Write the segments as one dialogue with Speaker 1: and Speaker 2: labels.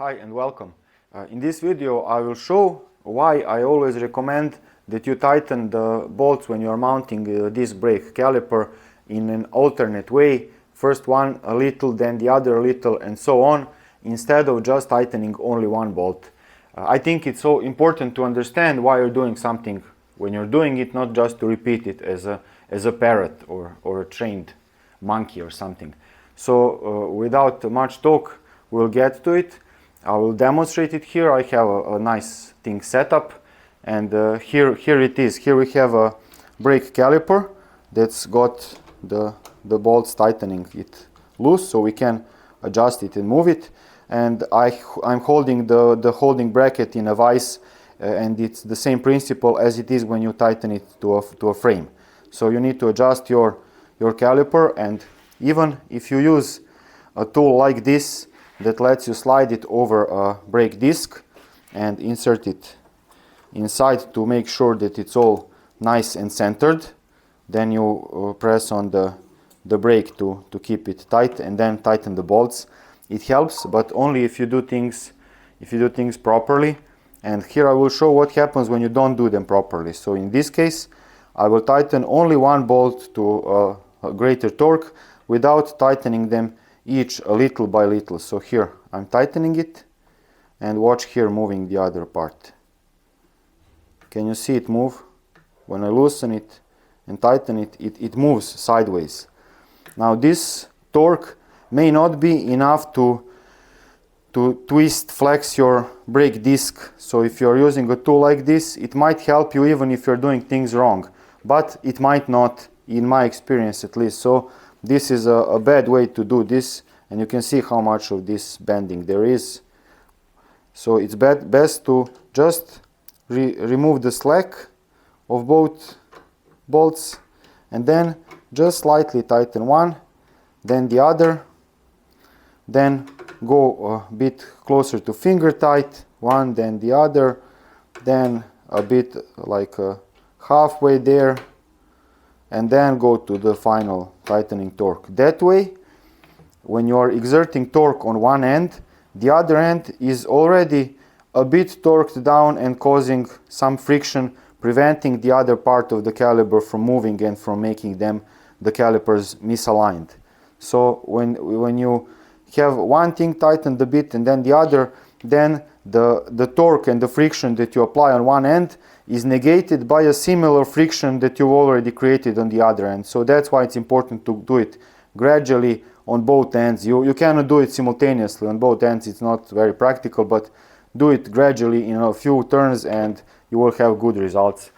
Speaker 1: Hi and welcome. In this video I will show why I always recommend that you tighten the bolts when you are mounting the disc brake caliper in an alternate way. First one a little, then the other a little, and so on, instead of just tightening only one bolt. I think it's so important to understand why you're doing something when you're doing it, not just to repeat it as a parrot or a trained monkey or something. So without much talk, we'll get to it. I will demonstrate it here. I have a nice thing set up, and here it is. Here we have a brake caliper that's got the bolts tightening it loose, so we can adjust it and move it. And I'm holding the holding bracket in a vise, and it's the same principle as it is when you tighten it to a frame. So you need to adjust your caliper, and even if you use a tool like this that lets you slide it over a brake disc and insert it inside to make sure that it's all nice and centered, then you press on the brake to keep it tight, and then tighten the bolts. It helps, but only if you do things properly. And here I will show what happens when you don't do them properly. So in this case I will tighten only one bolt to a greater torque without tightening them each a little by little. So here I'm tightening it, and watch here moving the other part. Can you see it move? When I loosen it and tighten it, it moves sideways. Now this torque may not be enough to flex your brake disc. So if you're using a tool like this, it might help you even if you're doing things wrong, but it might not, in my experience at least. So this is a bad way to do this, and you can see how much of this bending there is. So it's best to just remove the slack of both bolts, and then just slightly tighten one, then the other, then go a bit closer to finger tight, one, then the other, then a bit like halfway there, and then go to the final tightening torque. That way, when you are exerting torque on one end, the other end is already a bit torqued down and causing some friction, preventing the other part of the caliper from moving and from making the calipers misaligned. So when you have one thing tightened a bit and then the other, then the torque and the friction that you apply on one end is negated by a similar friction that you've already created on the other end. So that's why it's important to do it gradually on both ends. You cannot do it simultaneously on both ends. It's not very practical, but do it gradually in a few turns and you will have good results.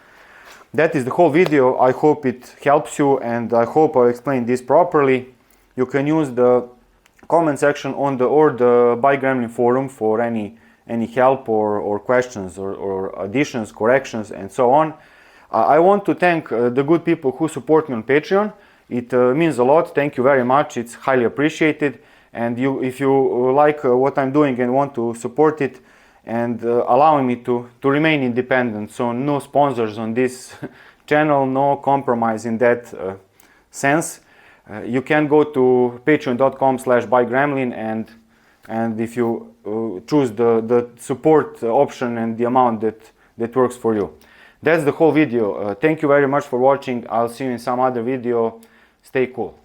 Speaker 1: That is the whole video. I hope it helps you, and I hope I explained this properly. You can use the comment section on the BikeGremlin forum for any help or questions or additions, corrections, and so on. I want to thank the good people who support me on Patreon. It means a lot. Thank you very much. It's highly appreciated. And if you like what I'm doing and want to support it and allowing me to remain independent, so no sponsors on this channel, no compromise in that sense, you can go to patreon.com/BikeGremlin, and if you choose the support option and the amount that works for you. That's the whole video. Thank you very much for watching. I'll see you in some other video. Stay cool.